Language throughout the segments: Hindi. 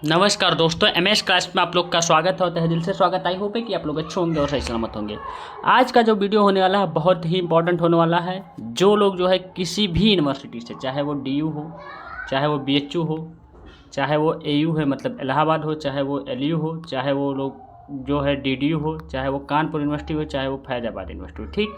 नमस्कार दोस्तों, एमएस क्लास में आप लोग का स्वागत है। तहे दिल से स्वागत। आई होप है कि आप लोग अच्छे होंगे और सही सलामत होंगे। आज का जो वीडियो होने वाला है बहुत ही इंपॉर्टेंट होने वाला है। जो लोग जो है किसी भी यूनिवर्सिटी से, चाहे वो डीयू हो, चाहे वो बीएचयू हो, चाहे वो एयू है मतलब इलाहाबाद हो, चाहे वो एलयू हो, चाहे वो लोग जो है डीडीयू हो, चाहे वो कानपुर यूनिवर्सिटी हो, चाहे वो फैजाबाद यूनिवर्सिटी हो, ठीक।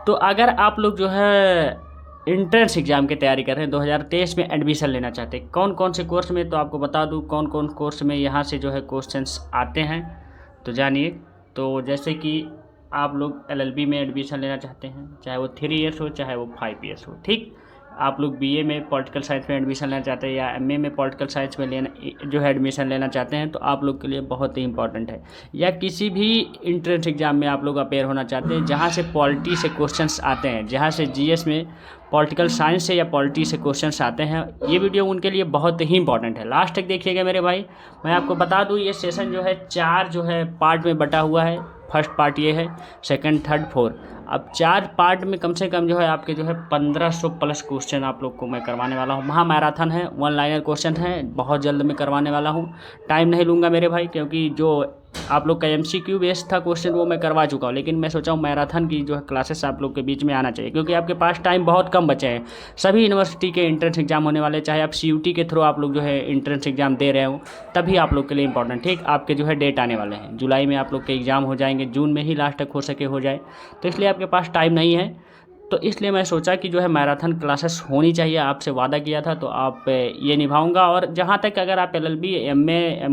तो अगर आप लोग जो है इंट्रेंस एग्ज़ाम की तैयारी कर रहे हैं, 2023 में एडमिशन लेना चाहते हैं कौन कौन से कोर्स में, तो आपको बता दूं कौन कौन कोर्स में यहाँ से जो है क्वेश्चंस आते हैं। तो जानिए। तो जैसे कि आप लोग एलएलबी में एडमिशन लेना चाहते हैं, चाहे वो 3 ईयर्स हो चाहे वो 5 ईयर्स हो, ठीक। आप लोग बीए में पॉलिटिकल साइंस में एडमिशन लेना चाहते हैं या एमए में पॉलिटिकल साइंस में लेना जो है एडमिशन लेना चाहते हैं, तो आप लोग के लिए बहुत ही इंपॉर्टेंट है। या किसी भी इंट्रेंस एग्ज़ाम में आप लोग अपेयर होना चाहते हैं जहाँ से पॉलिटी से क्वेश्चंस आते हैं, जहाँ से जीएस में पॉलिटिकल साइंस से या पॉलिटी से क्वेश्चंस आते हैं, ये वीडियो उनके लिए बहुत ही इंपॉर्टेंट है। लास्ट तक देखिएगा मेरे भाई। मैं आपको बता दूं ये सेशन जो है 4 जो है पार्ट में बटा हुआ है। फर्स्ट पार्ट ये है, सेकंड, थर्ड, फोर्थ। अब 4 पार्ट में कम से कम जो है आपके जो है 1500 प्लस क्वेश्चन आप लोग को मैं करवाने वाला हूँ। महा मैराथन है, 1 लाइनर क्वेश्चन है, बहुत जल्द मैं करवाने वाला हूँ। टाइम नहीं लूँगा मेरे भाई, क्योंकि जो आप लोग का एमसीक्यू बेस्ड था क्वेश्चन वो मैं करवा चुका हूँ, लेकिन मैं सोचा हूँ मैराथन की जो है क्लासेस आप लोग के बीच में आना चाहिए, क्योंकि आपके पास टाइम बहुत कम बचे हैं। सभी यूनिवर्सिटी के एंट्रेंस एग्जाम होने वाले, चाहे आप सीयूटी के थ्रू आप लोग जो है एंट्रेंस एग्जाम दे रहे हो, तभी आप लोग के लिए इंपॉर्टेंट, ठीक। आपके जो है डेट आने वाले हैं, जुलाई में आप लोग के एग्ज़ाम हो जाएंगे, जून में ही लास्ट तक हो सके हो जाए, तो इसलिए आपके पास टाइम नहीं है। तो इसलिए मैं सोचा कि जो है मैराथन क्लासेस होनी चाहिए, आपसे वादा किया था तो आप ये निभाऊंगा। और जहाँ तक अगर आप एलएलबी, एमए,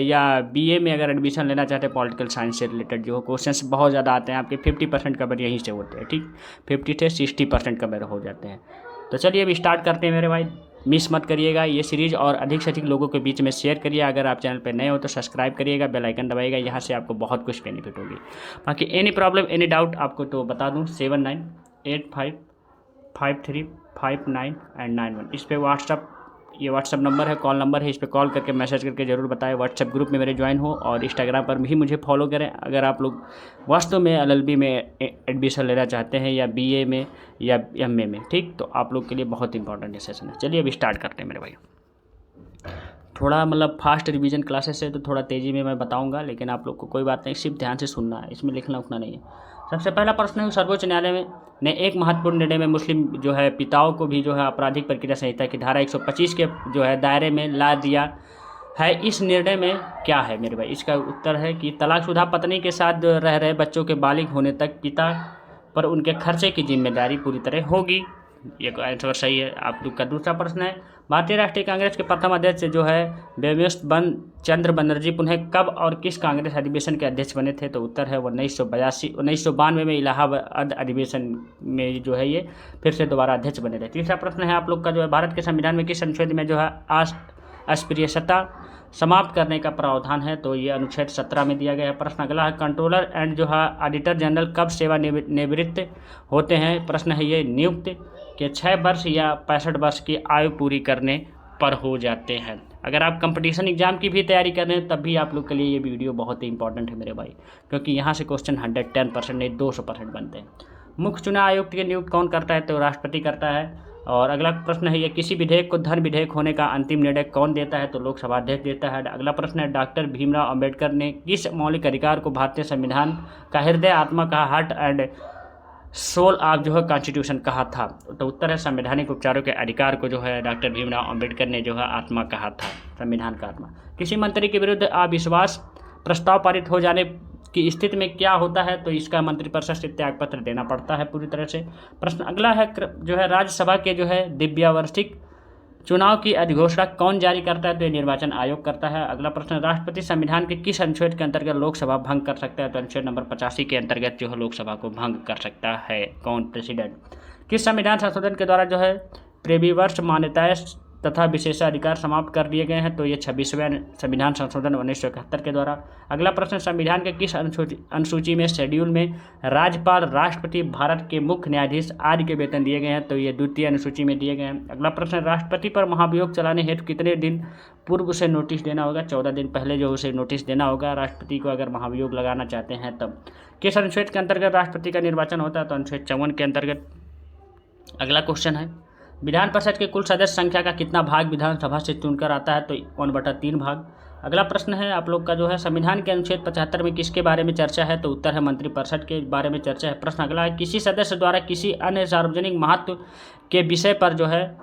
या बीए में अगर एडमिशन लेना चाहते हैं, पॉलिटिकल साइंस से रिलेटेड जो क्वेश्चंस बहुत ज़्यादा आते हैं, आपके 50% कवर यहीं से होते हैं, ठीक। 50 से 60% कवर हो जाते हैं। तो चलिए अब स्टार्ट करते हैं मेरे भाई। मिस मत करिएगा ये सीरीज़, और अधिक से अधिक लोगों के बीच में शेयर करिए। अगर आप चैनल पर नए हो तो सब्सक्राइब करिएगा, बेल आइकन दबाइएगा, यहाँ से आपको बहुत कुछ बेनिफिट होगी। बाकी एनी प्रॉब्लम एनी डाउट आपको तो बता दूँ, 79855359 एंड 91 इस पे ये व्हाट्सअप नंबर है, कॉल नंबर है, इस पर कॉल करके मैसेज करके ज़रूर बताएं। व्हाट्सअप ग्रुप में मेरे ज्वाइन हो और इंस्टाग्राम पर भी मुझे फॉलो करें अगर आप लोग वास्तव में एलएलबी में एडमिशन लेना चाहते हैं या बीए में या एमए में, ठीक। तो आप लोग के लिए बहुत इंपॉर्टेंट ये सेशन है। चलिए अब स्टार्ट करते हैं मेरे भाई। थोड़ा मतलब फास्ट रिवीजन क्लासेस है तो थोड़ा तेज़ी में मैं बताऊंगा, लेकिन आप लोग को कोई बात नहीं, सिर्फ ध्यान से सुनना है, इसमें लिखना उखना नहीं है। सबसे पहला प्रश्न है, सर्वोच्च न्यायालय ने एक महत्वपूर्ण निर्णय में मुस्लिम जो है पिताओं को भी जो है आपराधिक प्रक्रिया संहिता की धारा 125 के जो है दायरे में ला दिया है। इस निर्णय में क्या है मेरे भाई? इसका उत्तर है कि तलाकशुदा पत्नी के साथ रह रहे बच्चों के बालिग होने तक पिता पर उनके खर्चे की जिम्मेदारी पूरी तरह होगी। ये आंसर सही है। आप लोग का दूसरा प्रश्न है, भारतीय राष्ट्रीय कांग्रेस के प्रथम अध्यक्ष जो है बेमियोस चंद्र बनर्जी पुनः कब और किस कांग्रेस अधिवेशन के अध्यक्ष बने थे? तो उत्तर है वो 1992 में इलाहाबाद अधिवेशन में जो है ये फिर से दोबारा अध्यक्ष बने थे। तीसरा प्रश्न है आप लोग का जो है, भारत के संविधान में किस अनुच्छेद में जो है अस्पृश्यता समाप्त करने का प्रावधान है? तो ये अनुच्छेद 17 में दिया गया है। प्रश्न अगला है, कंट्रोलर एंड जो है ऑडिटर जनरल कब सेवानिवृत्त होते हैं? प्रश्न है ये नियुक्त के 6 वर्ष या 65 वर्ष की आयु पूरी करने पर हो जाते हैं। अगर आप कंपटीशन एग्जाम की भी तैयारी कर रहे हैं तब भी आप लोग के लिए ये वीडियो बहुत ही इंपॉर्टेंट है मेरे भाई, क्योंकि यहाँ से क्वेश्चन 110% नहीं 200% बनते हैं। मुख्य चुनाव आयुक्त की नियुक्त कौन करता है? तो राष्ट्रपति करता है। और अगला प्रश्न है, ये किसी विधेयक को धन विधेयक होने का अंतिम निर्णय कौन देता है? तो लोकसभा अध्यक्ष देता है। अगला प्रश्न है, डॉक्टर भीमराव अंबेडकर ने किस मौलिक अधिकार को भारतीय संविधान का हृदय आत्मा कहा, हार्ट एंड सोल ऑफ जो है कॉन्स्टिट्यूशन कहा था? तो उत्तर है, संवैधानिक उपचारों के अधिकार को जो है डॉक्टर भीमराव अंबेडकर ने जो है आत्मा कहा था, संविधान का आत्मा। किसी मंत्री के विरुद्ध अविश्वास प्रस्ताव पारित हो जाने की स्थिति में क्या होता है? तो इसका मंत्रिपरिषद से त्याग पत्र देना पड़ता है पूरी तरह से। प्रश्न अगला है, जो है राज्यसभा के जो है द्विवार्षिक चुनाव की अधिघोषणा कौन जारी करता है? तो ये निर्वाचन आयोग करता है। अगला प्रश्न, राष्ट्रपति संविधान के किस अनुच्छेद के अंतर्गत लोकसभा भंग कर सकता है? तो अनुच्छेद नंबर 85 के अंतर्गत जो है लोकसभा को भंग कर सकता है कौन? प्रेसिडेंट। किस संविधान संशोधन के द्वारा जो है प्रेविवर्ष मान्यताएं तथा विशेषाधिकार समाप्त कर दिए गए हैं? तो ये 26वें संविधान संशोधन 1971 के द्वारा। अगला प्रश्न, संविधान के किस अनुसूची में शेड्यूल में राज्यपाल, राष्ट्रपति, भारत के मुख्य न्यायाधीश आदि के वेतन दिए गए हैं? तो ये द्वितीय अनुसूची में दिए गए हैं। अगला प्रश्न, राष्ट्रपति पर महाभियोग चलाने हेतु कितने दिन पूर्व उसे नोटिस देना होगा? 14 दिन पहले जो उसे नोटिस देना होगा राष्ट्रपति को, अगर महाभियोग लगाना चाहते हैं तब। किस अनुच्छेद के अंतर्गत राष्ट्रपति का निर्वाचन होता है? तो अनुच्छेद 54 के अंतर्गत। अगला क्वेश्चन है, विधान परिषद के कुल सदस्य संख्या का कितना भाग विधानसभा से चुनकर आता है? तो 1/3 भाग। अगला प्रश्न है आप लोग का जो है, संविधान के अनुच्छेद 75 में किसके बारे में चर्चा है? तो उत्तर है मंत्रिपरिषद के बारे में चर्चा है। प्रश्न अगला है, किसी सदस्य द्वारा किसी अन्य सार्वजनिक महत्व के विषय पर जो है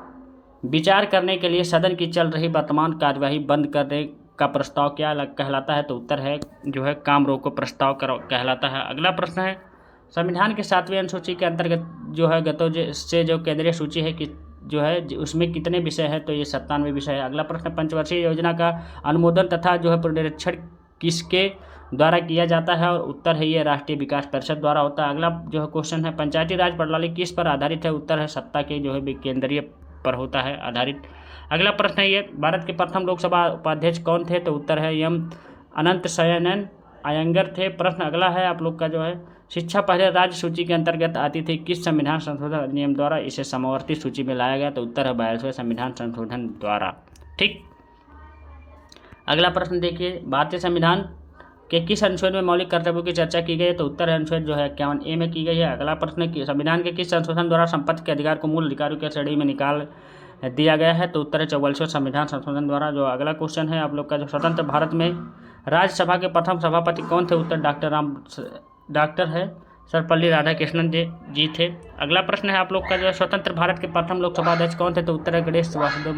विचार करने के लिए सदन की चल रही वर्तमान कार्यवाही बंद करने का प्रस्ताव क्या कहलाता है? तो उत्तर है जो है काम रोको प्रस्ताव कहलाता है। अगला प्रश्न है, संविधान के 7वें अनुसूची के अंतर्गत जो है गतो से जो केंद्रीय सूची है कि जो है उसमें कितने विषय हैं? तो ये 97 विषय है। अगला प्रश्न, पंचवर्षीय योजना का अनुमोदन तथा जो है पुनरीक्षण किसके द्वारा किया जाता है? और उत्तर है ये राष्ट्रीय विकास परिषद द्वारा होता है। अगला जो है क्वेश्चन है, पंचायती राज प्रणाली किस पर आधारित है? उत्तर है सत्ता के जो है केंद्रीय पर होता है आधारित। अगला प्रश्न है ये, भारत के प्रथम लोकसभा उपाध्यक्ष कौन थे? तो उत्तर है एम अनंत शयन अयंगर थे। प्रश्न अगला है आप लोग का जो है, शिक्षा पहले राज्य सूची के अंतर्गत आती थी, किस संविधान संशोधन अधिनियम द्वारा इसे समवर्ती सूची में लाया गया? तो उत्तर है 42वें संविधान संशोधन द्वारा। ठीक। अगला प्रश्न देखिए, भारतीय संविधान के किस अनुच्छेद में मौलिक कर्तव्यों की चर्चा की गई है? तो उत्तर है अनुच्छेद जो है 51A में की गई है। अगला प्रश्न है, संविधान के किस संशोधन द्वारा संपत्ति के अधिकार को मूल अधिकारों की श्रेणी में निकाल दिया गया है? तो उत्तर है 44वें संविधान संशोधन द्वारा। जो अगला क्वेश्चन है आप लोग का, जो स्वतंत्र भारत में राज्यसभा के प्रथम सभापति कौन थे? उत्तर डॉक्टर है सर्वपल्ली राधाकृष्णन जी थे। अगला प्रश्न है आप लोग का, जो स्वतंत्र भारत के प्रथम लोकसभा अध्यक्ष कौन थे? तो उत्तर है गणेश वासुदेव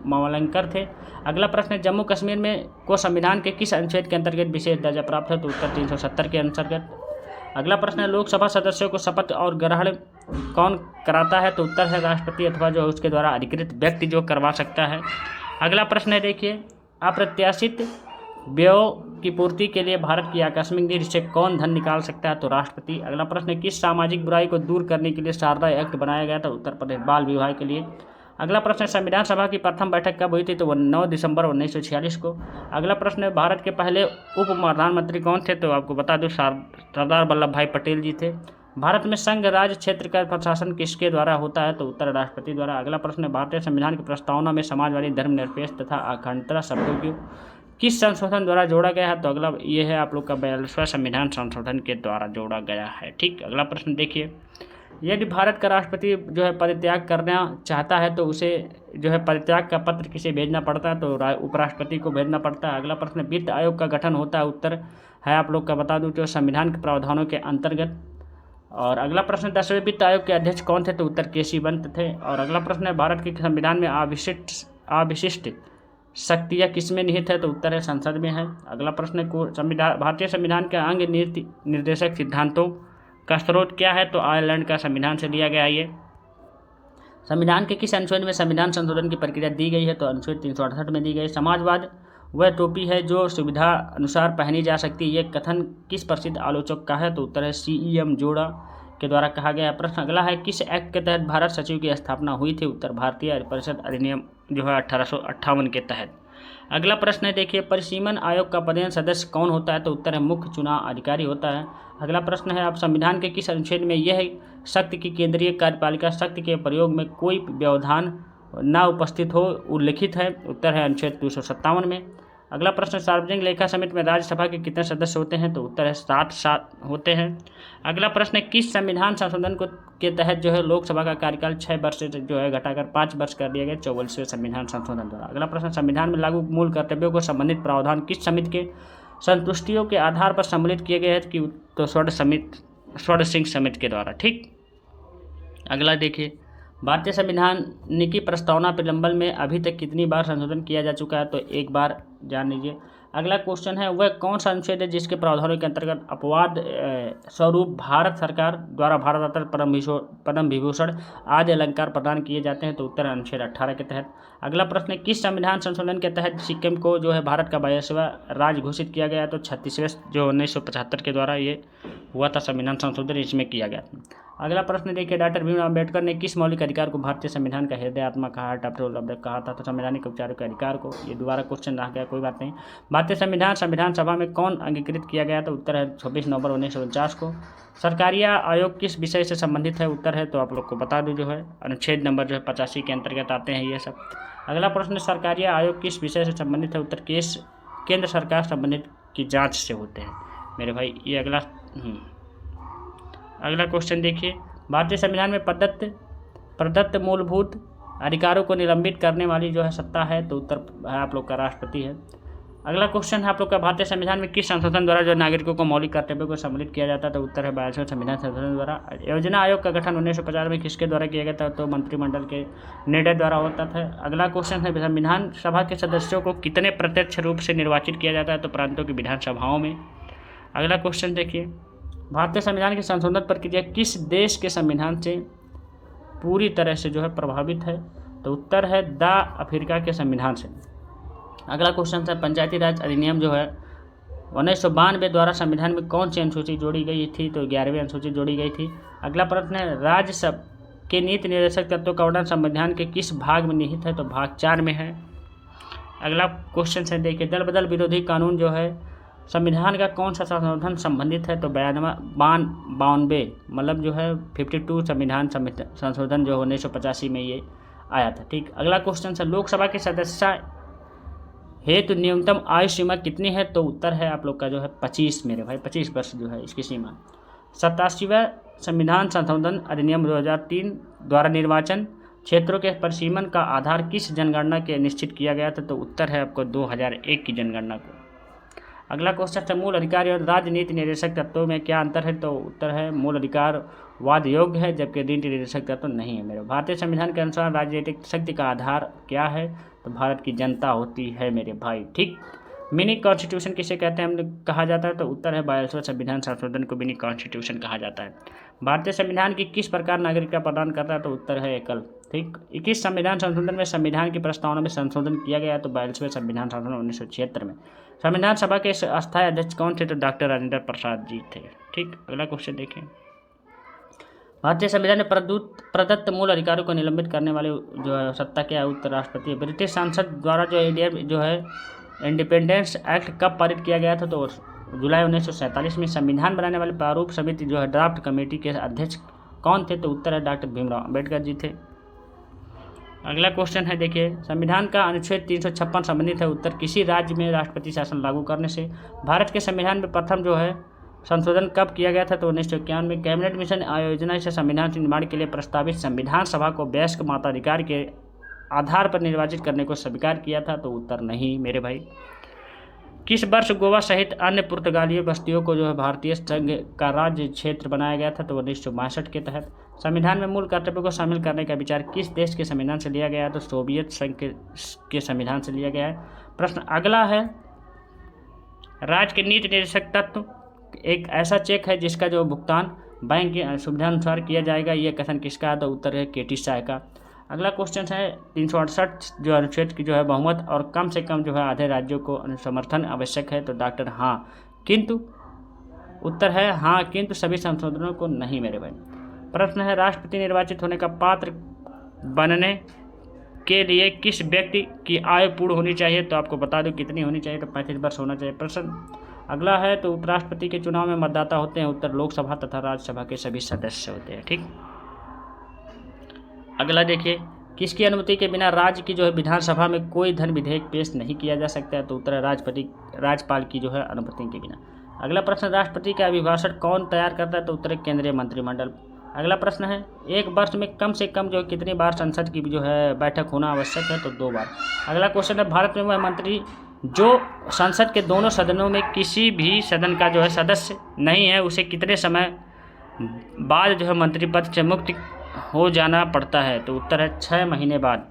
मावलंकर थे। अगला प्रश्न है, जम्मू कश्मीर में को संविधान के किस अनुच्छेद के अंतर्गत विशेष दर्जा प्राप्त है? तो उत्तर 370 के अंतर्गत। अगला प्रश्न है, लोकसभा सदस्यों को शपथ और ग्रहण कौन कराता है? तो उत्तर है राष्ट्रपति अथवा जो उसके द्वारा अधिकृत व्यक्ति जो करवा सकता है। अगला प्रश्न है देखिए, अप्रत्याशित व्ययों की पूर्ति के लिए भारत की आकस्मिक निधि से कौन धन निकाल सकता है? तो राष्ट्रपति। अगला प्रश्न है, किस सामाजिक बुराई को दूर करने के लिए शारदा एक्ट बनाया गया था? उत्तर प्रदेश बाल विवाह के लिए। अगला प्रश्न है, संविधान सभा की प्रथम बैठक कब हुई थी? तो 9 दिसंबर 1946 को। अगला प्रश्न है, भारत के पहले उप प्रधानमंत्री कौन थे? तो आपको बता दूं सरदार वल्लभ भाई पटेल जी थे। भारत में संघ राज्य क्षेत्र का प्रशासन किसके द्वारा होता है? तो उत्तर राष्ट्रपति द्वारा। अगला प्रश्न है, भारतीय संविधान की प्रस्तावना में समाजवादी, धर्मनिरपेक्ष तथा अखंडता शब्दों को किस संशोधन द्वारा जोड़ा गया है? तो अगला ये है आप लोग का 42वां संविधान संशोधन के द्वारा जोड़ा गया है। ठीक। अगला प्रश्न देखिए, यदि भारत का राष्ट्रपति जो है पदत्याग करना चाहता है तो उसे जो है पदत्याग का पत्र किसे भेजना पड़ता है? तो उपराष्ट्रपति को भेजना पड़ता है। अगला प्रश्न, वित्त आयोग का गठन होता है? उत्तर है आप लोग का बता दूं जो संविधान के प्रावधानों के अंतर्गत। और अगला प्रश्न, 10वें वित्त आयोग के अध्यक्ष कौन थे? तो उत्तर केसी पंत थे। और अगला प्रश्न है, भारत के संविधान में अविशिष्ट शक्तियाँ किसमें निहित है? तो उत्तर है संसद में है। अगला प्रश्न है, भारतीय संविधान के अंग नीति निर्देशक सिद्धांतों का स्रोत क्या है? तो आयरलैंड का संविधान से लिया गया। ये संविधान के किस अनुच्छेद में संविधान संशोधन की प्रक्रिया दी गई है? तो अनुच्छेद 368 में दी गई। समाजवाद वह टोपी है जो सुविधा अनुसार पहनी जा सकती है, ये कथन किस प्रसिद्ध आलोचक का है? तो उत्तर है CEM जोड़ा के द्वारा कहा गया। प्रश्न अगला है, किस एक्ट के तहत भारत सचिव की स्थापना हुई थी? उत्तर भारतीय परिषद अधिनियम जो है 1858 के तहत। अगला प्रश्न है देखिए, परिसीमन आयोग का पदेन सदस्य कौन होता है? तो उत्तर है मुख्य चुनाव अधिकारी होता है। अगला प्रश्न है, आप संविधान के किस अनुच्छेद में यह शक्ति की केंद्रीय कार्यपालिका शक्ति के प्रयोग में कोई व्यवधान न उपस्थित हो उल्लिखित है? उत्तर है अनुच्छेद 257 में। अगला प्रश्न, सार्वजनिक लेखा समिति में राज्यसभा के कितने सदस्य होते हैं? तो उत्तर है 7 होते हैं। अगला प्रश्न है, किस संविधान संशोधन के तहत जो है लोकसभा का कार्यकाल 6 वर्ष से जो है घटाकर 5 वर्ष कर दिया गया? 44वें संविधान संशोधन द्वारा। अगला प्रश्न, संविधान में लागू मूल कर्तव्यों को संबंधित प्रावधान किस समिति के संतुष्टियों के आधार पर सम्मिलित किए गए हैं? कि तो स्वर्ण सिंह समिति के द्वारा। ठीक। अगला देखिए, भारतीय संविधान की प्रस्तावना प्रलंबन में अभी तक कितनी बार संशोधन किया जा चुका है? तो 1 बार जान लीजिए। अगला क्वेश्चन है, वह कौन सा अनुच्छेद है जिसके प्रावधानों के अंतर्गत अपवाद स्वरूप भारत सरकार द्वारा भारत रत्न, पद्म विभूषण आदि अलंकार प्रदान किए जाते हैं? तो उत्तर अनुच्छेद 18 के तहत। अगला प्रश्न है, किस संविधान संशोधन के तहत सिक्किम को जो है भारत का 22वां राज्य घोषित किया गया? तो 36वें जो 1975 के द्वारा ये हुआ था संविधान संशोधन, इसमें किया गया। अगला प्रश्न देखिए, डॉक्टर भीमराव अम्बेडकर ने किस मौलिक अधिकार को भारतीय संविधान का हृदय आत्मा कहा, हार्ट ऑफ द कहा था? तो संवैधानिक उपचारों के अधिकार को। ये दोबारा क्वेश्चन रह गया, कोई बात नहीं। भारतीय संविधान सभा में कौन अंगीकृत किया गया? तो उत्तर है 26 नवंबर 1949 को। सरकारिया आयोग किस विषय से संबंधित है? उत्तर है तो आप लोग को बता दूं जो है अनुच्छेद नंबर जो है 85 के अंतर्गत आते हैं ये सब। अगला प्रश्न, सरकारिया आयोग किस विषय से संबंधित है? उत्तर केंद्र सरकार संबंधित की जाँच से होते हैं मेरे भाई। ये अगला क्वेश्चन देखिए, भारतीय संविधान में प्रदत्त मूलभूत अधिकारों को निलंबित करने वाली जो है सत्ता है, तो उत्तर है आप लोग का राष्ट्रपति है। अगला क्वेश्चन है आप लोग का, भारतीय संविधान में किस संशोधन द्वारा जो नागरिकों को मौलिक कर्तव्यों को सम्मिलित किया जाता है, तो उत्तर है 42वें संविधान संशोधन द्वारा। योजना आयोग का गठन 1950 में किसके द्वारा किया गया था, तो मंत्रिमंडल के निर्णय द्वारा होता था। अगला क्वेश्चन है, संविधान सभा के सदस्यों को कितने प्रत्यक्ष रूप से निर्वाचित किया जाता है, तो प्रांतों की विधानसभाओं में। अगला क्वेश्चन देखिए, भारतीय संविधान के संशोधन प्रक्रिया किस देश के संविधान से पूरी तरह से जो है प्रभावित है, तो उत्तर है द अफ्रीका के संविधान से। अगला क्वेश्चन है, पंचायती राज अधिनियम जो है 1992 द्वारा संविधान में कौन सी अनुसूची जोड़ी गई थी, तो 11वीं अनुसूची जोड़ी गई थी। अगला प्रश्न है, राज्यसभा के नीति निर्देशक तत्वों का वर्णन संविधान के किस भाग में निहित है, तो भाग 4 में है। अगला क्वेश्चन है देखिए, दल बदल विरोधी कानून जो है संविधान का कौन सा संशोधन संबंधित है, तो 92 मतलब जो है 52 संविधान संशोधन जो 1985 में ये आया था। ठीक, अगला क्वेश्चन है, लोकसभा के सदस्य हेतु न्यूनतम आयु सीमा कितनी है, तो उत्तर है आप लोग का जो है 25 मेरे भाई, 25 वर्ष जो है इसकी सीमा। 87वां संविधान संशोधन अधिनियम 2003 द्वारा निर्वाचन क्षेत्रों के परिसीमन का आधार किस जनगणना के निश्चित किया गया था, तो उत्तर है आपको 2001 की जनगणना को। अगला क्वेश्चन है, मूल अधिकार और राजनीति निर्देशक तत्वों में क्या अंतर है, तो उत्तर है मूल अधिकार वाद योग्य है जबकि नीति निर्देशक तत्व नहीं है मेरे। भारतीय संविधान के अनुसार राजनीतिक शक्ति का आधार क्या है, तो भारत की जनता होती है मेरे भाई। ठीक, मिनी कॉन्स्टिट्यूशन किसे कहते हैं हम कहा जाता है, तो उत्तर है 42वें संविधान संशोधन को मिनी कॉन्स्टिट्यूशन कहा जाता है। भारतीय संविधान की किस प्रकार नागरिकता प्रदान करता है, तो उत्तर है एकल। ठीक, 21 संविधान संशोधन में संविधान की प्रस्तावना में संशोधन किया गया, तो 42वें संविधान संशोधन 1976 में। संविधान सभा के अस्थायी अध्यक्ष कौन थे, तो डॉक्टर राजेंद्र प्रसाद जी थे। ठीक, अगला क्वेश्चन देखें, भारतीय संविधान ने प्रदत्त मूल अधिकारों को निलंबित करने वाले जो है सत्ता क्या है, उत्तर राष्ट्रपति। ब्रिटिश संसद द्वारा जो इंडिया जो है इंडिपेंडेंस एक्ट कब पारित किया गया था, तो जुलाई 1947 में। संविधान बनाने वाले प्रारूप समिति जो है ड्राफ्ट कमेटी के अध्यक्ष कौन थे, तो उत्तर है डॉक्टर भीमराव अम्बेडकर जी थे। अगला क्वेश्चन है देखिए, संविधान का अनुच्छेद 356 संबंधित है उत्तर किसी राज्य में राष्ट्रपति शासन लागू करने से। भारत के संविधान में प्रथम जो है संशोधन कब किया गया था, तो 1951 में। कैबिनेट मिशन आयोजना से संविधान के निर्माण के लिए प्रस्तावित संविधान सभा को वयस्क मताधिकार के आधार पर निर्वाचित करने को स्वीकार किया था, तो उत्तर नहीं मेरे भाई। किस वर्ष गोवा सहित अन्य पुर्तगाली बस्तियों को जो है भारतीय संघ का राज्य क्षेत्र बनाया गया था, तो 1962 के तहत। संविधान में मूल कर्तव्यों को शामिल करने का विचार किस देश के संविधान से लिया गया है, तो सोवियत संघ के संविधान से लिया गया है। प्रश्न अगला है, राज्य के नीति निर्देशक तत्व एक ऐसा चेक है जिसका जो भुगतान बैंक की सुविधा अनुसार किया जाएगा, यह कथन किसका है, तो उत्तर है केटी शाह का। अगला क्वेश्चन है, 368 जो अनुच्छेद की जो है बहुमत और कम से कम जो है आधे राज्यों को समर्थन आवश्यक है, तो डॉक्टर हाँ किंतु उत्तर है हाँ किंतु सभी संशोधनों को नहीं मेरे भाई। प्रश्न है, राष्ट्रपति निर्वाचित होने का पात्र बनने के लिए किस व्यक्ति की आयु पूर्ण होनी चाहिए, तो आपको बता दूं कितनी होनी चाहिए, तो 35 वर्ष होना चाहिए। प्रश्न अगला है, तो उपराष्ट्रपति के चुनाव में मतदाता होते हैं उत्तर लोकसभा तथा राज्यसभा के सभी सदस्य होते हैं। ठीक, अगला देखिए, किसकी अनुमति के बिना राज्य की जो है विधानसभा में कोई धन विधेयक पेश नहीं किया जा सकता है, तो उत्तर राज्यपाल की जो है अनुमति के बिना। अगला प्रश्न, राष्ट्रपति का अभिभाषण कौन तैयार करता है, तो उत्तर केंद्रीय मंत्रिमंडल। अगला प्रश्न है, एक वर्ष में कम से कम जो कितनी बार संसद की जो है बैठक होना आवश्यक है, तो 2 बार। अगला क्वेश्चन है, भारत में वह मंत्री जो संसद के दोनों सदनों में किसी भी सदन का जो है सदस्य नहीं है उसे कितने समय बाद जो है मंत्री पद से मुक्त हो जाना पड़ता है, तो उत्तर है 6 महीने बाद।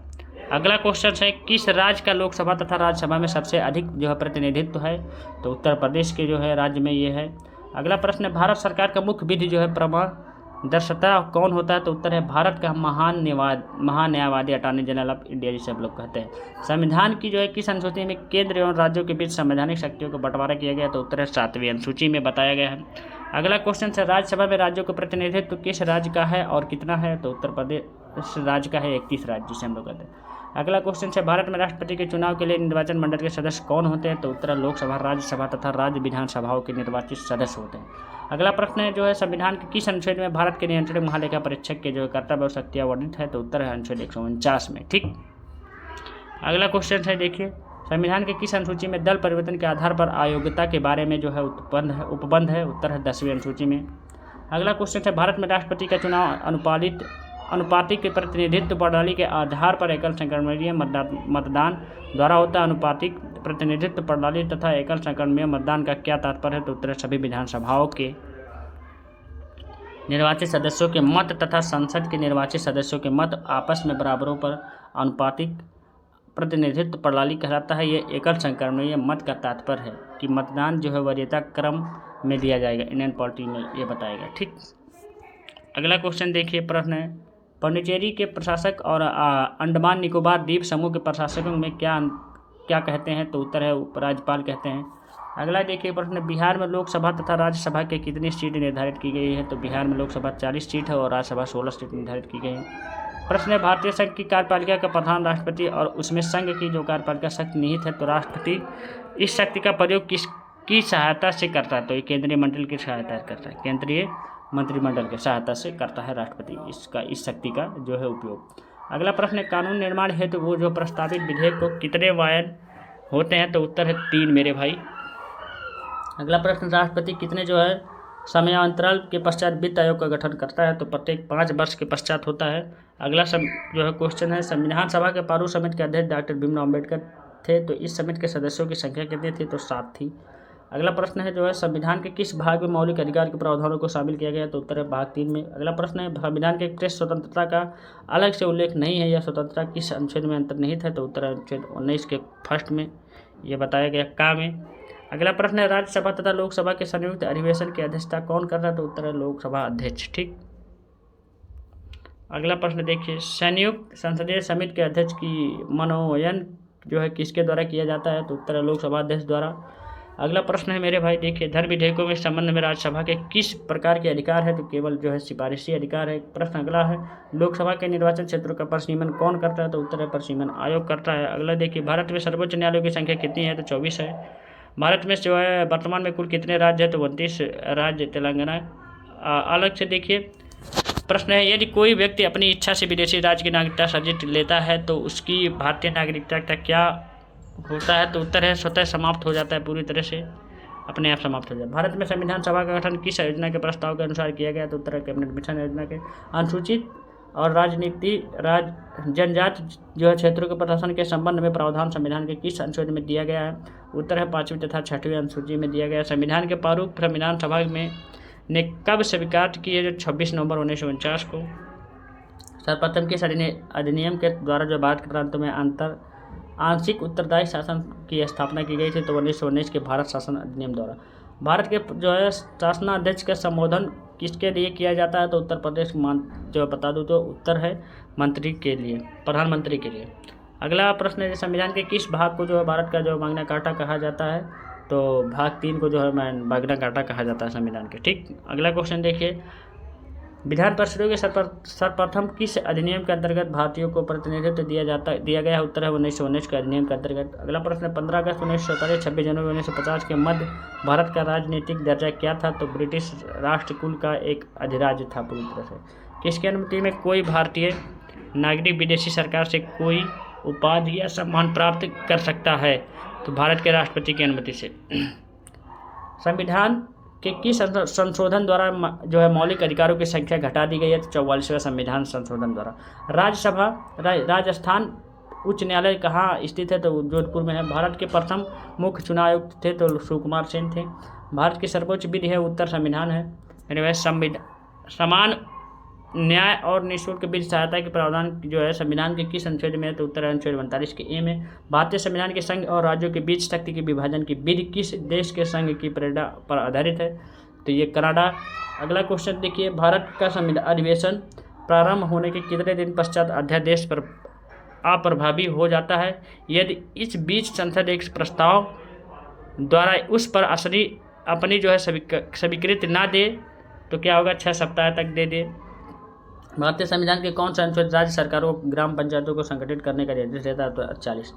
अगला क्वेश्चन है, किस राज्य का लोकसभा तथा राज्यसभा में सबसे अधिक जो है प्रतिनिधित्व है, तो उत्तर प्रदेश के जो है राज्य में ये है। अगला प्रश्न है, भारत सरकार का मुख्य विधि जो है प्रमाणदर्शिता कौन होता है, तो उत्तर है भारत का महान्यायवादी अटॉर्नी जनरल ऑफ इंडिया जिसे हम लोग कहते हैं। संविधान की जो है किस अनुसूची में केंद्र एवं राज्यों के बीच संवैधानिक शक्तियों को बंटवारा किया गया, तो उत्तर है 7वीं अनुसूची में बताया गया है। अगला क्वेश्चन है, राज्यसभा में राज्यों का प्रतिनिधित्व किस राज्य का है और कितना है, तो उत्तर प्रदेश राज्य का है 31 राज्य जिसे हम लोग कहते हैं। अगला क्वेश्चन है, भारत में राष्ट्रपति के चुनाव के लिए निर्वाचन मंडल के सदस्य कौन होते हैं, तो उत्तर लोकसभा राज्यसभा तथा राज्य विधानसभाओं के निर्वाचित सदस्य होते हैं। अगला प्रश्न है जो है, संविधान के किस अनुच्छेद में भारत के नियंत्रण महालेखा परीक्षक के जो कर्तव्य और शक्तियाँ वर्णित है, तो उत्तर है अनुच्छेद 149 में। ठीक, अगला क्वेश्चन है देखिए, संविधान के किस अनुसूची में दल परिवर्तन के आधार पर अयोग्यता के बारे में जो है उपबंध है, उत्तर है 10वीं अनुसूची में। अगला क्वेश्चन है, भारत में राष्ट्रपति का चुनाव अनुपातिक प्रतिनिधित्व प्रणाली के आधार पर एकल संक्रमणीय मतदान द्वारा होता है। अनुपातिक प्रतिनिधित्व प्रणाली तथा एकल संक्रमणीय मतदान का क्या तात्पर्य है? तो उत्तर है सभी विधानसभाओं के निर्वाचित सदस्यों के मत तथा संसद के निर्वाचित सदस्यों के मत आपस में बराबरों पर अनुपातिक प्रतिनिधित्व प्रणाली कहलाता है। ये एकल संक्रमणीय मत का तात्पर्य है कि मतदान जो है वरीयता क्रम में दिया जाएगा, इंडियन पॉलिटी में ये बताएगा। ठीक, अगला क्वेश्चन देखिए, प्रश्न है पांडिचेरी के प्रशासक और अंडमान निकोबार द्वीप समूह के प्रशासकों में क्या कहते हैं? तो उत्तर है उपराज्यपाल कहते हैं। अगला देखिए प्रश्न, बिहार में लोकसभा तथा राज्यसभा के कितनी सीट निर्धारित की गई है? तो बिहार में लोकसभा 40 सीट है और राज्यसभा 16 सीट निर्धारित की गई है। प्रश्न है भारतीय संघ की कार्यपालिका का प्रधान राष्ट्रपति और उसमें संघ की जो कार्यपालिका शक्ति निहित है, तो राष्ट्रपति इस शक्ति का प्रयोग किसकी सहायता से करता है? तो ये केंद्रीय मंडल की सहायता करता है, केंद्रीय मंत्रिमंडल की सहायता से करता है राष्ट्रपति इस शक्ति का जो है उपयोग। अगला प्रश्न है कानून निर्माण हेतु वो जो प्रस्तावित विधेयक को कितने वायन होते हैं? तो उत्तर है 3 मेरे भाई। अगला प्रश्न, राष्ट्रपति कितने जो है समयांतराल के पश्चात वित्त आयोग का गठन करता है? तो प्रत्येक 5 वर्ष के पश्चात होता है। अगला जो है क्वेश्चन है संविधान सभा के प्रारूप समिति के अध्यक्ष डॉक्टर भीमराव अम्बेडकर थे, तो इस समिति के सदस्यों की संख्या कितनी थी? तो 7 थी। अगला प्रश्न है जो है संविधान के किस भाग में मौलिक अधिकार के प्रावधानों को शामिल किया गया? तो उत्तर है भाग 3 में। अगला प्रश्न है संविधान के प्रेस स्वतंत्रता का अलग से उल्लेख नहीं है, यह स्वतंत्रता किस अनुच्छेद में अंतर्निहित है? तो उत्तर अनुच्छेद 19 के फर्स्ट में यह बताया गया का में। अगला प्रश्न है राज्यसभा तथा लोकसभा के संयुक्त अधिवेशन की अध्यक्षता कौन कर रहा है? तो उत्तर है लोकसभा अध्यक्ष। ठीक, अगला प्रश्न देखिए, संयुक्त संसदीय समिति के अध्यक्ष की मनोनयन जो है किसके द्वारा किया जाता है? तो उत्तर है लोकसभा अध्यक्ष द्वारा। अगला प्रश्न है मेरे भाई देखिए, धर्म विधेयकों में संबंध में राज्यसभा के किस प्रकार के अधिकार है? तो केवल जो है सिफारिशी अधिकार है। प्रश्न अगला है लोकसभा के निर्वाचन क्षेत्रों का परिसीमन कौन करता है? तो उत्तर है परिसीमन आयोग करता है। अगला देखिए, भारत में सर्वोच्च न्यायालयों की संख्या कितनी है? तो 24 है। भारत में जो है वर्तमान में कुल कितने राज्य है? तो 29 राज्य तेलंगाना। अलग से देखिए प्रश्न है यदि कोई व्यक्ति अपनी इच्छा से विदेशी राज्य की नागरिकता सर्जित लेता है तो उसकी भारतीय नागरिकता का क्या होता है? तो उत्तर है स्वतः समाप्त हो जाता है, पूरी तरह से अपने आप समाप्त हो जाता है। भारत में संविधान सभा का गठन किस योजना के प्रस्ताव के अनुसार किया गया? तो उत्तर है कैबिनेट मिशन योजना के। अनुसूचित और जनजाति जो है क्षेत्रों के प्रशासन के संबंध में प्रावधान संविधान के किस अनुच्छेद में दिया गया है? उत्तर है 5वीं तथा 6वीं अनुसूची में दिया गया। संविधान के प्रारूप संविधान सभा में ने कब स्वीकार किए? जो 26 नवंबर 1949 को। सर्वप्रथम किस अधिनियम के द्वारा जो भारत के प्रांतों में आंशिक उत्तरदायी शासन की स्थापना की गई थी? तो 1919 के भारत शासन अधिनियम द्वारा। भारत के जो है शासनाध्यक्ष का संबोधन किसके लिए किया जाता है? तो उत्तर प्रदेश जो बता दूं तो उत्तर है मंत्री के लिए, प्रधानमंत्री के लिए। अगला प्रश्न है संविधान के किस भाग को जो है भारत का जो मैग्ना कार्टा कहा जाता है? तो भाग 3 को जो है मैग्ना कार्टा कहा जाता है संविधान के। ठीक, अगला क्वेश्चन देखिए, विधान परिषदों के सर्वप्रथम किस अधिनियम के अंतर्गत भारतीयों को प्रतिनिधित्व दिया गया है? उत्तर है 1919 के अधिनियम के अंतर्गत। अगला प्रश्न 15 अगस्त 1947 26 जनवरी 1950 के मध्य भारत का राजनीतिक दर्जा क्या था? तो ब्रिटिश राष्ट्रकुल का एक अधिराज्य था पूरी तरह से। किसकी अनुमति में कोई भारतीय नागरिक विदेशी सरकार से कोई उपाधि या सम्मान प्राप्त कर सकता है? तो भारत के राष्ट्रपति की अनुमति से। संविधान के किस संशोधन द्वारा जो है मौलिक अधिकारों की संख्या घटा दी गई है? तो 44वें संविधान संशोधन द्वारा। राज्यसभा राजस्थान उच्च न्यायालय कहाँ स्थित है? तो जोधपुर में है। भारत के प्रथम मुख्य चुनाव आयुक्त थे तो सुकुमार सेन थे। भारत की सर्वोच्च विधि है उत्तर संविधान है। समान न्याय और निःशुल्क विधि सहायता के प्रावधान जो है संविधान के किस अनुच्छेद में है? तो उत्तर अनुच्छेद 42 के ए में। भारतीय संविधान के संघ और राज्यों के बीच शक्ति के विभाजन की विधि किस देश के संघ की प्रेरणा पर आधारित है? तो ये कनाडा। अगला क्वेश्चन देखिए, भारत का संविधान अधिवेशन प्रारंभ होने के कितने दिन पश्चात अध्यादेश पर अप्रभावी हो जाता है? यदि इस बीच संसद एक प्रस्ताव द्वारा उस पर अपनी जो है स्वीकृति ना दे तो क्या होगा? 6 सप्ताह तक दे दे। भारतीय संविधान के कौन सा अनुच्छेद राज्य सरकारों ग्राम पंचायतों को संगठित करने का निर्देश देता है? तो 48।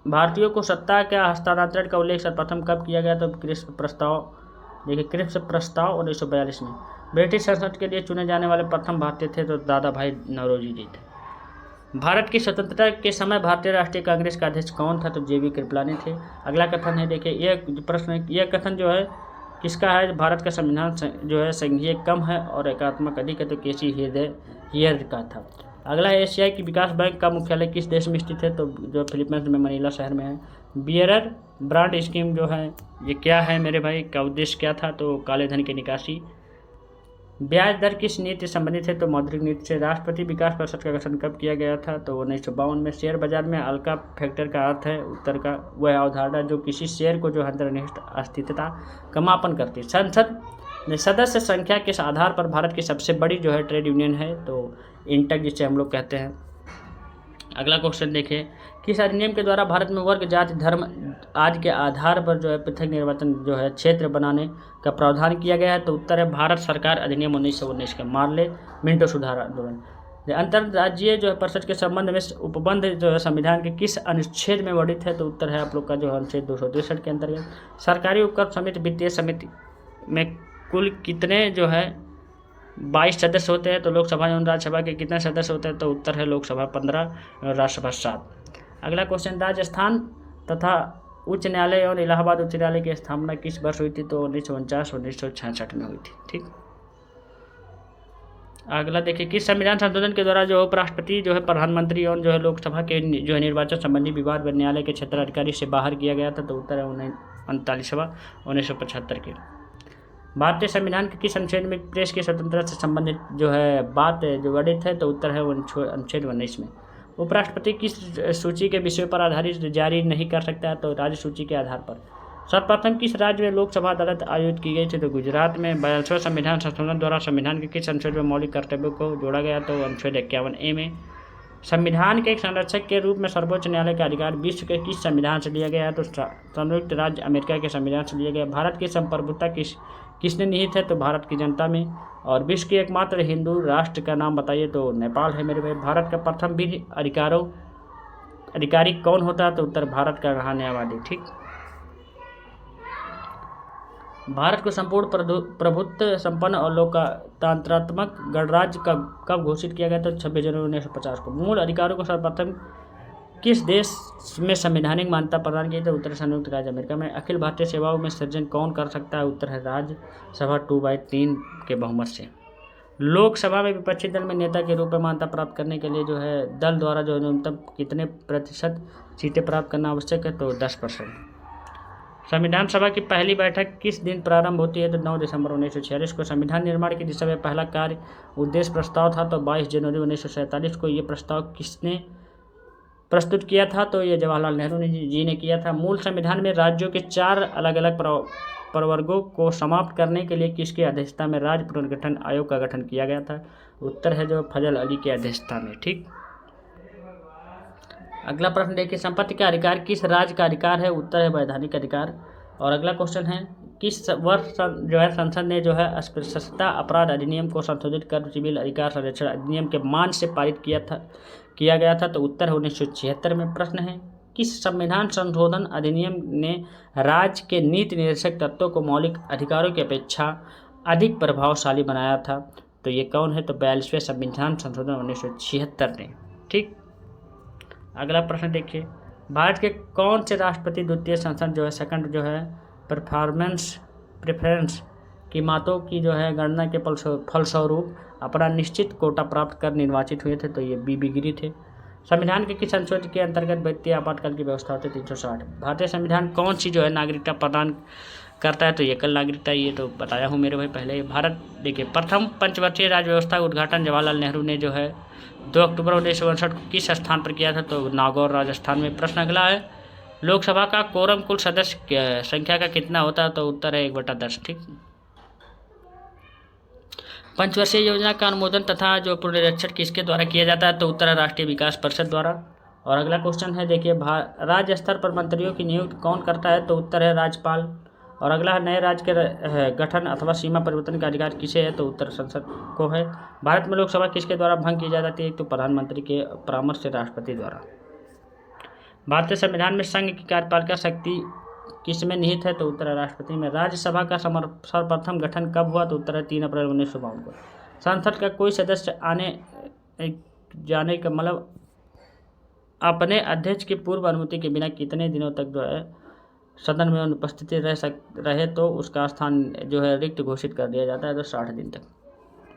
भारतीयों को सत्ता के हस्तांतरण का उल्लेख सर्वप्रथम कब किया गया? तो क्रिप्स प्रस्ताव। देखिए क्रिप्स प्रस्ताव 1942 में। ब्रिटिश संसद के लिए चुने जाने वाले प्रथम भारतीय थे तो दादा भाई नौरोजी जी थे। भारत की स्वतंत्रता के समय भारतीय राष्ट्रीय कांग्रेस का अध्यक्ष कौन था? तो JB कृपलानी थे। अगला कथन है देखिए, यह प्रश्न, यह कथन जो है किसका है? भारत का संविधान जो है संघीय कम है और एकात्मक अधिक है, तो केसी हेयर का था। अगला है एशियाई की विकास बैंक का मुख्यालय किस देश में स्थित है? तो जो फिलीपींस में मनीला शहर में है। बियरर ब्रांड स्कीम जो है ये क्या है मेरे भाई, का उद्देश्य क्या था? तो काले धन की निकासी। ब्याज दर किस नीति से संबंधित है? तो मौद्रिक नीति से। राष्ट्रपति विकास परिषद का गठन कब किया गया था? तो 1952 में। शेयर बाजार में अल्का फैक्टर का अर्थ है उत्तर का वह अवधारणा जो किसी शेयर को जो अंतर्निहित अस्थिरता का मापन करती है। संसद में सदस्य संख्या किस आधार पर भारत की सबसे बड़ी जो है ट्रेड यूनियन है? तो इंटक जिसे हम लोग कहते हैं। अगला क्वेश्चन देखिए, किस अधिनियम के द्वारा भारत में वर्ग जाति धर्म आदि के आधार पर जो है पृथक निर्वाचन जो है क्षेत्र बनाने का प्रावधान किया गया है? तो उत्तर है भारत सरकार अधिनियम 1919 के। मार्ले मिंटो सुधार आंदोलन। अंतर्राज्यीय जो है परिषद के संबंध में उपबंध जो है संविधान के किस अनुच्छेद में वर्णित है? तो उत्तर है आप लोग का जो अनुच्छेद 263 के अंतर्गत। सरकारी उपकर समिति वित्तीय समिति में कुल कितने जो है 22 सदस्य होते हैं? तो लोकसभा एवं राज्यसभा के कितने सदस्य होते हैं? तो उत्तर है लोकसभा 15 और राज्यसभा 7। अगला क्वेश्चन, राजस्थान तथा उच्च न्यायालय और इलाहाबाद उच्च न्यायालय की स्थापना किस वर्ष हुई थी? तो 1949-1966 में हुई थी। ठीक। अगला देखिए, किस संविधान संशोधन के द्वारा जो उपराष्ट्रपति जो है प्रधानमंत्री और जो है लोकसभा के जो है निर्वाचन संबंधी विवाद न्यायालय के क्षेत्राधिकारी से बाहर किया गया था? तो उत्तर है 39वां 1975 के। भारतीय संविधान के किस अनुच्छेद में प्रेस की स्वतंत्रता से संबंधित जो है बात जो वर्णित है? तो उत्तर है अनुच्छेद 19 में। उपराष्ट्रपति किस सूची के विषयों पर आधारित जारी नहीं कर सकता है? तो राज्य सूची के आधार पर। सर्वप्रथम किस राज्य में लोकसभा अदालत आयोजित की गई थी? तो गुजरात में। 42वां संविधान संशोधन द्वारा संविधान के किस अनुच्छेद में मौलिक कर्तव्यों को जोड़ा गया? तो अनुच्छेद 51A में। संविधान के एक संरक्षक के रूप में सर्वोच्च न्यायालय का अधिकार विश्व के किस संविधान से लिया गया है? तो संयुक्त राज्य अमेरिका के संविधान से लिया गया। भारत की संप्रभुता किसने निहित है? तो भारत की जनता में। और विश्व की एकमात्र हिंदू राष्ट्र का नाम बताइए? तो नेपाल है मेरे भाई। भारत का प्रथम वीर अधिकारी कौन होता है? तो उत्तर भारत का न्यायवादी। ठीक। भारत को संपूर्ण प्रभुत्व संपन्न और लोकतांत्रात्मक गणराज्य कब घोषित किया गया था? 26 जनवरी 1950 को। मूल अधिकारों को सर्वप्रथम किस देश में संवैधानिक मान्यता प्रदान की? तो उत्तर संयुक्त राज्य अमेरिका में। अखिल भारतीय सेवाओं में सृजन कौन कर सकता है? उत्तर है राज्यसभा 2/3 के बहुमत से। लोकसभा में विपक्षी दल में नेता के रूप में मान्यता प्राप्त करने के लिए जो है दल द्वारा जो न्यूनतम कितने प्रतिशत सीटें प्राप्त करना आवश्यक है? तो 10%। संविधान सभा की पहली बैठक किस दिन प्रारंभ होती है? तो 9 दिसंबर 1946 को। संविधान निर्माण की दिशा में पहला कार्य उद्देश्य प्रस्ताव था? तो 22 जनवरी 1947 को। ये प्रस्ताव किसने प्रस्तुत किया था? तो ये जवाहरलाल नेहरू जी ने किया था। मूल संविधान में राज्यों के 4 अलग अलग प्रवर्गों को समाप्त करने के लिए किसकी अध्यक्षता में राज्य पुनर्गठन आयोग का गठन किया गया था? उत्तर है जो फजल अली की अध्यक्षता में। ठीक। अगला प्रश्न देखिए, संपत्ति का अधिकार किस राज्य का अधिकार है? उत्तर है वैधानिक अधिकार। और अगला क्वेश्चन है, किस वर्ष जो है संसद ने जो है अस्पृश्यता अपराध अधिनियम को संशोधित कर सिविल अधिकार संरक्षण अधिनियम के मान से पारित किया गया था? तो उत्तर है 1976 में। प्रश्न है, किस संविधान संशोधन अधिनियम ने राज्य के नीति निर्देशक तत्वों को मौलिक अधिकारों की अपेक्षा अधिक प्रभावशाली बनाया था? तो ये कौन है? तो 42वें संविधान संशोधन 1976 ने। ठीक। अगला प्रश्न देखिए, भारत के कौन से राष्ट्रपति द्वितीय संसद जो है सेकंड जो है प्रेफरेंस की मातों की जो है गणना के फलस्वरूप अपना निश्चित कोटा प्राप्त कर निर्वाचित हुए थे? तो ये बीबी गिरी थे। संविधान के किस संशोधन के अंतर्गत व्यक्ति आपातकाल की व्यवस्था होती है? 360। भारतीय संविधान कौन सी जो है नागरिकता प्रदान करता है? तो एकल नागरिकता। ये तो बताया हूँ मेरे भाई पहले ही। भारत देखिए, प्रथम पंचवर्षीय राज्य व्यवस्था का उद्घाटन जवाहरलाल नेहरू ने जो है 2 अक्टूबर 1959 को किस स्थान पर किया था? तो नागौर राजस्थान में। प्रश्न अगला है, लोकसभा का कोरम कुल सदस्य संख्या का कितना होता है? तो उत्तर है 1/10। ठीक। पंचवर्षीय योजना का अनुमोदन तथा जो पुनरीक्षण किसके द्वारा किया जाता है? तो उत्तर है राष्ट्रीय विकास परिषद द्वारा। और अगला क्वेश्चन है देखिए, राज्य स्तर पर मंत्रियों की नियुक्ति कौन करता है? तो उत्तर है राज्यपाल। और अगला है, नए राज्य के गठन अथवा सीमा परिवर्तन का अधिकार किसे है? तो उत्तर संसद को है। भारत में लोकसभा किसके द्वारा भंग की जा जाती है? तो प्रधानमंत्री के परामर्श से राष्ट्रपति द्वारा। भारतीय संविधान में संघ की कार्यपालिका शक्ति किस में निहित है? तो उत्तर है राष्ट्रपति में। राज्यसभा का सर्वप्रथम गठन कब हुआ? तो उत्तर है 3 अप्रैल 1952 को। संसद का कोई सदस्य आने जाने का मतलब अपने अध्यक्ष की पूर्व अनुमति के बिना कितने दिनों तक जो है सदन में अनुपस्थिति रहे तो उसका स्थान जो है रिक्त घोषित कर दिया जाता है, तो 60 दिन तक,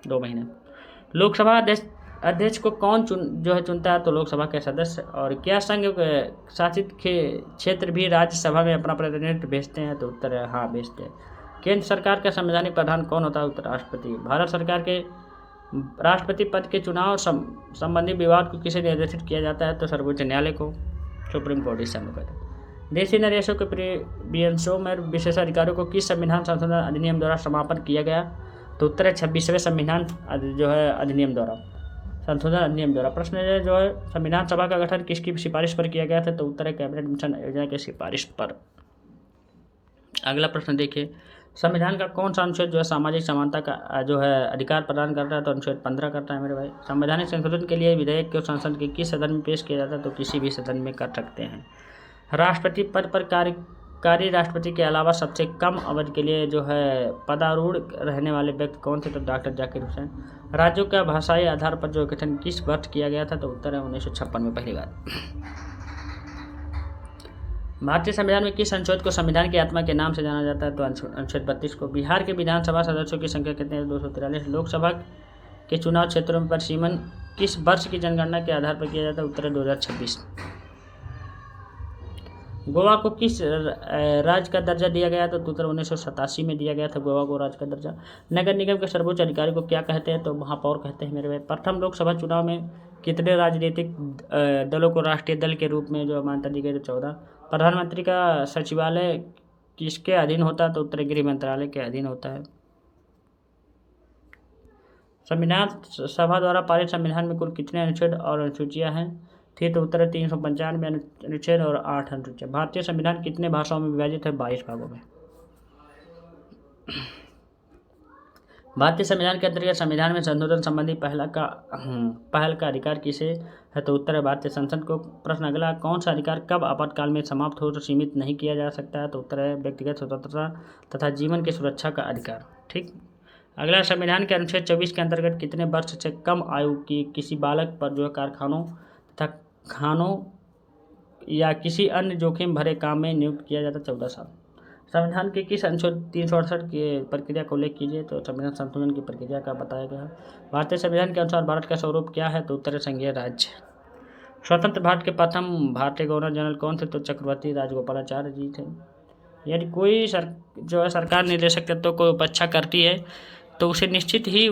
2 महीने। लोकसभा अध्यक्ष को कौन चुनता है, तो लोकसभा के सदस्य। और क्या संघ शासित क्षेत्र भी राज्यसभा में अपना प्रतिनिधित्व भेजते हैं, तो उत्तर है हाँ, भेजते हैं। केंद्र सरकार का संवैधानिक प्रधान कौन होता है, उत्तर राष्ट्रपति। भारत सरकार के राष्ट्रपति पद के चुनाव संबंधी विवाद को किसे निर्देशित किया जाता है, तो सर्वोच्च न्यायालय को, सुप्रीम कोर्ट इस समय कहते हैं। देशी नरेशों के प्रियंशों में विशेषाधिकारों को किस संविधान संशोधन अधिनियम द्वारा समापन किया गया, तो उत्तर है 26वें संविधान जो है अधिनियम द्वारा, संशोधन अधिनियम द्वारा। प्रश्न जो है संविधान सभा का गठन किसकी सिफारिश पर किया गया था, तो उत्तर है कैबिनेट मिशन योजना की सिफारिश पर। अगला प्रश्न देखिए, संविधान का कौन सा अनुच्छेद जो है सामाजिक समानता का जो है अधिकार प्रदान करता है, तो अनुच्छेद 15 करता है मेरे भाई। संवैधानिक संशोधन के लिए विधेयक को संसद के किस सदन में पेश किया जाता है, तो किसी भी सदन में कर सकते हैं। राष्ट्रपति पद पर कार्यकारी राष्ट्रपति के अलावा सबसे कम अवधि के लिए जो है पदारूढ़ रहने वाले व्यक्ति कौन थे, तो डॉक्टर जाकिर हुसैन। राज्यों का भाषाई आधार पर जो गठन किस वर्ष किया गया था, तो उत्तर है 1956 में पहली बार। भारतीय संविधान में किस अनुच्छेद को संविधान की आत्मा के नाम से जाना जाता है, तो अनुच्छेद 32 को। बिहार के विधानसभा सदस्यों की संख्या कितनी है, 243। लोकसभा के चुनाव क्षेत्रों पर सीमन किस वर्ष की जनगणना के आधार पर किया जाता है, उत्तर है 2026। गोवा को किस राज्य का दर्जा दिया गया था, तो उत्तर 1987 में दिया गया था गोवा को राज्य का दर्जा। नगर निगम के सर्वोच्च अधिकारी को क्या कहते हैं, तो महापौर कहते हैं मेरे भाई। प्रथम लोकसभा चुनाव में कितने राजनीतिक दलों को राष्ट्रीय दल के रूप में जो मान्यता दी गई, तो 14। प्रधानमंत्री का सचिवालय किसके अधीन होता है, तो उत्तर गृह मंत्रालय के अधीन होता है। संविधान सभा द्वारा पारित संविधान में कुल कितने अनुच्छेद और अनुसूचियां हैं, थी, तो उत्तर 395 अनुच्छेद और 8 अनुच्छेद। भारतीय संविधान कितने भाषाओं में विभाजित है, 22 भागों में। भारतीय संविधान के अंतर्गत संविधान में संशोधन संबंधी पहल का अधिकार किसे है, तो उत्तर है भारतीय संसद को। प्रश्न अगला, कौन सा अधिकार कब आपातकाल में समाप्त हो तो सीमित नहीं किया जा सकता है, तो उत्तर है व्यक्तिगत स्वतंत्रता तथा जीवन की सुरक्षा का अधिकार। ठीक। अगला, संविधान के अनुच्छेद 24 के अंतर्गत कितने वर्ष से कम आयु की किसी बालक पर जो है कारखानों तथा खानों या किसी अन्य जोखिम भरे काम में नियुक्त किया जाता है, 14 साल। संविधान के किस अनुच्छेद 368 की प्रक्रिया का उल्लेख कीजिए, तो संविधान संशोधन की प्रक्रिया का बताया गया है। भारतीय संविधान के अनुसार भारत का स्वरूप क्या है, तो उत्तर संघीय राज्य। स्वतंत्र भारत के प्रथम भारतीय गवर्नर जनरल कौन थे, तो चक्रवर्ती राजगोपालाचार्य जी थे। यदि कोई जो है सरकार निदेशक तत्व को उपेक्षा करती है, तो उसे निश्चित ही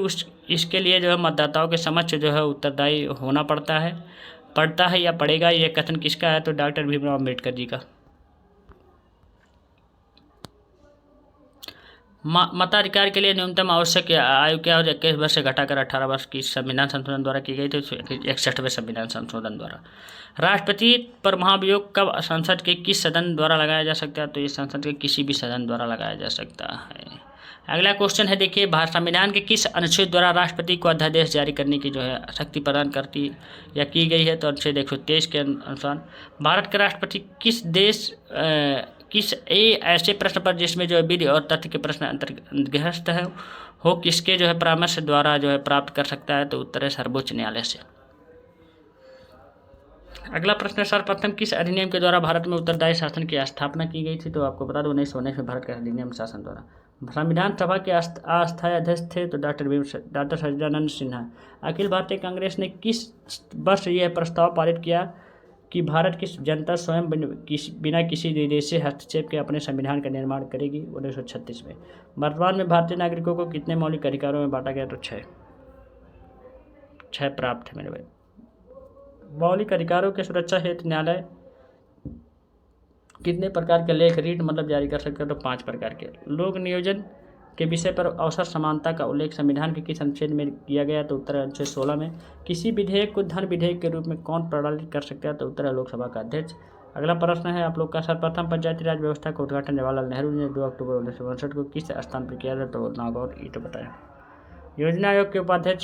इसके लिए जो है मतदाताओं के समक्ष जो है उत्तरदायी होना पड़ता है या पड़ेगा। यह कथन किसका है, तो डॉक्टर भीमराव अम्बेडकर जी का। मताधिकार के लिए न्यूनतम आवश्यक आयु क्या हो, 21 वर्ष से घटाकर 18 वर्ष की संविधान संशोधन द्वारा की गई थी, 61वें संविधान संशोधन द्वारा। राष्ट्रपति पर महाभियोग कब संसद के किस सदन द्वारा लगाया जा सकता है, तो ये संसद के किसी भी सदन द्वारा लगाया जा सकता है। अगला क्वेश्चन है, देखिए, भारत संविधान के किस अनुच्छेद द्वारा राष्ट्रपति को अध्यादेश जारी करने की जो है शक्ति प्रदान करती या की गई है, तो अनुच्छेद 123 के अनुसार। भारत के राष्ट्रपति किस ऐसे प्रश्न पर जिसमें जो है विधि और तथ्य के प्रश्न अंतर्गत हो किसके जो है परामर्श द्वारा जो है प्राप्त कर सकता है, तो उत्तर है सर्वोच्च न्यायालय से। अगला प्रश्न, सर्वप्रथम किस अधिनियम के द्वारा भारत में उत्तरदायी शासन की स्थापना की गई थी, तो आपको बता दो 1919 में भारत का अधिनियम शासन द्वारा। संविधान सभा के अस्थायी अध्यक्ष थे, तो डॉक्टर सच्चिदानंद सिन्हा। अखिल भारतीय कांग्रेस ने किस वर्ष यह प्रस्ताव पारित किया कि भारत की जनता स्वयं बिना किसी विदेशी हस्तक्षेप के अपने संविधान का निर्माण करेगी, 1936 में। वर्तमान में भारतीय नागरिकों को कितने मौलिक अधिकारों में बांटा गया, तो 6 प्राप्त है मेरे भाई। मौलिक अधिकारों की सुरक्षा हेतु न्यायालय कितने प्रकार के लेख रीट मतलब जारी कर सकते हैं, तो 5 प्रकार के। लोक नियोजन के विषय पर अवसर समानता का उल्लेख संविधान के किस अनुच्छेद में किया गया, तो उत्तर अनुच्छेद 16 में। किसी विधेयक को धन विधेयक के रूप में कौन प्रणालित कर सकता है, तो उत्तर है लोकसभा का अध्यक्ष। अगला प्रश्न है आप लोग का, सर्वप्रथम पंचायती राज व्यवस्था का उद्घाटन जवाहरलाल नेहरू ने 2 अक्टूबर 1962 को किस स्थान पर किया था, तो नागौर, ये तो बताया। योजना आयोग के उपाध्यक्ष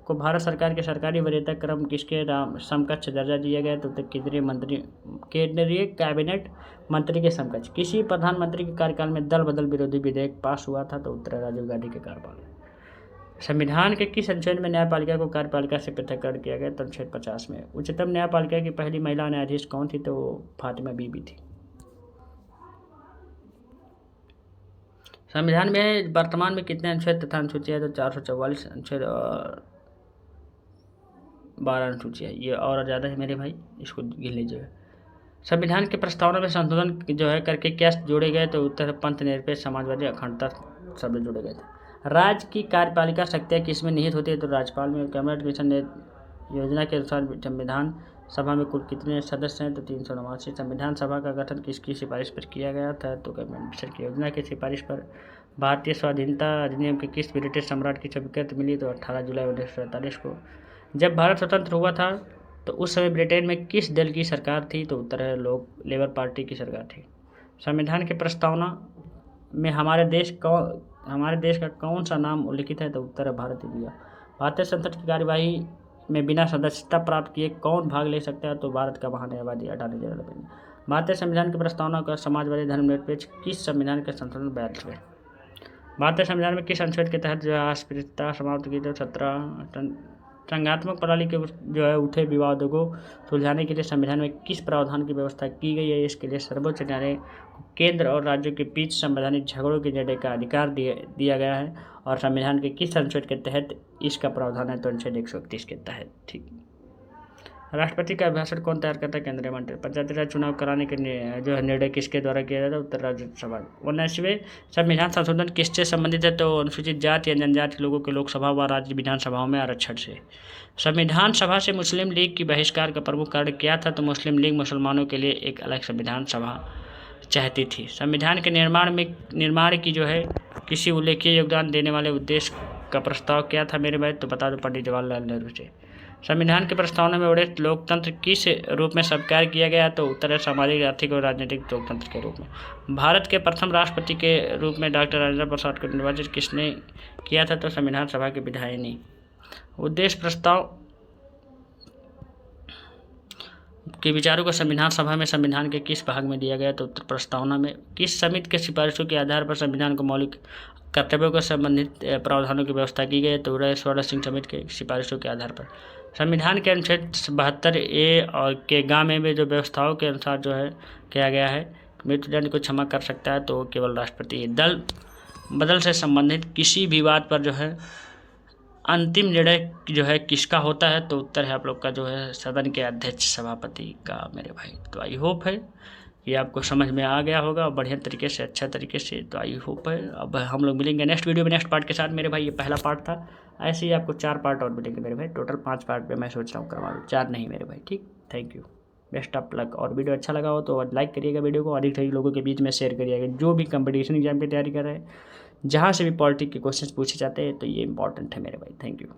को भारत सरकार के सरकारी वरीयता क्रम किसके समकक्ष दर्जा दिया गया, तो केंद्रीय कैबिनेट मंत्री के समकक्ष। किसी प्रधानमंत्री के कार्यकाल में दल बदल विरोधी विधेयक पास हुआ था, तो उत्तर राजीव गांधी के कार्यकाल में। संविधान के किस अनुच्छेद में न्यायपालिका को कार्यपालिका से पृथक्करण किया गया, तो अनुच्छेद 50 में। उच्चतम न्यायपालिका की पहली महिला न्यायाधीश कौन थी, तो फातिमा बीबी थी। संविधान में वर्तमान में कितने अनुच्छेद तथा अनुसूचियाँ है? तो 444 अनुच्छेद और 12 अनुसूचियाँ, ये और ज़्यादा है मेरे भाई, इसको गिन लीजिएगा। संविधान के प्रस्तावना में संशोधन जो है करके क्या जोड़े गए? तो उत्तर पंथ निरपेक्ष समाजवादी अखंडता शब्द जोड़े गए थे। राज्य की कार्यपालिका शक्तियाँ किसमें निहित होती है? तो राज्यपाल में। कैबिनेट मिशन योजना के अनुसार संविधान सभा में कुल कितने सदस्य हैं? तो 389। संविधान सभा का गठन किसकी सिफारिश पर किया गया था? तो कैबिनेट मिशन की योजना की सिफारिश पर। भारतीय स्वाधीनता अधिनियम के किस ब्रिटिश सम्राट की स्वीकृति मिली? तो 18 जुलाई 1947 को। जब भारत स्वतंत्र हुआ था तो उस समय ब्रिटेन में किस दल की सरकार थी? तो उत्तर है लेबर पार्टी की सरकार थी। संविधान के प्रस्तावना में हमारे देश का कौन सा नाम उल्लिखित है? तो उत्तर है भारत इंडिया। भारतीय संसद की कार्यवाही में बिना सदस्यता प्राप्त किए कौन भाग ले सकता है? तो भारत का महान्यायवादी अटॉर्नी जनरल बनेंगे। भारतीय संविधान के प्रस्तावना का समाजवादी धर्मनिरपेक्ष किस संविधान के संशोधन 42वें। भारतीय संविधान में किस अनुच्छेद के तहत जो है अस्पृश्यता समाप्त की? तो 17। संघात्मक प्रणाली के जो है उठे विवादों को सुलझाने के लिए संविधान में किस प्रावधान की व्यवस्था की गई है? इसके लिए सर्वोच्च न्यायालय को केंद्र और राज्यों के बीच संवैधानिक झगड़ों के निर्णय का अधिकार दिया गया है और संविधान के किस अनुच्छेद के तहत इसका प्रावधान है? तो अनुच्छेद 131 के तहत। ठीक। राष्ट्रपति का अभिभाषण कौन तैयार करता है? केंद्रीय मंत्री। पंचायती राज चुनाव कराने के जो है निर्णय किसके द्वारा किया जाता है? उत्तर राज्यसभा। 19वें संविधान संशोधन किससे संबंधित है? तो अनुसूचित जाति या जनजाति लोगों के लोकसभा व राज्य विधानसभाओं में आरक्षण से। संविधान सभा से मुस्लिम लीग की बहिष्कार का प्रमुख कारण क्या था? तो मुस्लिम लीग मुसलमानों के लिए एक अलग संविधान सभा चाहती थी। संविधान के निर्माण की जो है किसी उल्लेखनीय योगदान देने वाले उद्देश्य का प्रस्ताव क्या था मेरे भाई? तो बता दो पंडित जवाहरलाल नेहरू से। संविधान के प्रस्तावना में उड़ित लोकतंत्र किस रूप में स्वीकार किया गया? तो उत्तर है सामाजिक, आर्थिक और राजनीतिक लोकतंत्र के रूप में। भारत के प्रथम राष्ट्रपति के रूप में डॉक्टर राजेंद्र प्रसाद को निर्वाचित किसने किया था? तो संविधान सभा के विधायिनी। उद्देश्य प्रस्ताव के विचारों को संविधान सभा में संविधान के किस भाग में दिया गया? तो उत्तर प्रस्तावना में। किस समिति के सिफारिशों के आधार पर संविधान को मौलिक कर्तव्यों को संबंधित प्रावधानों की व्यवस्था की गई? तो स्वर्ण सिंह समिति के सिफारिशों के आधार पर। संविधान के अनुच्छेद 72A और के गा में जो व्यवस्थाओं के अनुसार जो है किया गया है मृत्युदंड को क्षमा कर सकता है तो केवल राष्ट्रपति। दल बदल से संबंधित किसी भी बात पर जो है अंतिम निर्णय जो है किसका होता है? तो उत्तर है आप लोग का जो है सदन के अध्यक्ष सभापति का मेरे भाई। तो आई होप है कि आपको समझ में आ गया होगा बढ़िया तरीके से, अच्छा तरीके से। तो आई होप है अब हम लोग मिलेंगे नेक्स्ट वीडियो में नेक्स्ट पार्ट के साथ मेरे भाई। ये पहला पार्ट था, ऐसे ही आपको 4 पार्ट और मिलेंगे मेरे भाई। टोटल 5 पार्ट पे मैं सोच रहा हूँ करवा दूँ, 4 नहीं मेरे भाई। ठीक, thank you, best of luck. और वीडियो अच्छा लगा हो तो लाइक करिएगा वीडियो को, अधिक से अधिक लोगों के बीच में शेयर करिएगा। जो भी कंपटीशन एग्जाम की तैयारी कर रहे हैं, जहाँ से भी पॉलिटिक्स के क्वेश्चन पूछे जाते हैं, तो ये इंपॉर्टेंट है मेरे भाई। Thank you.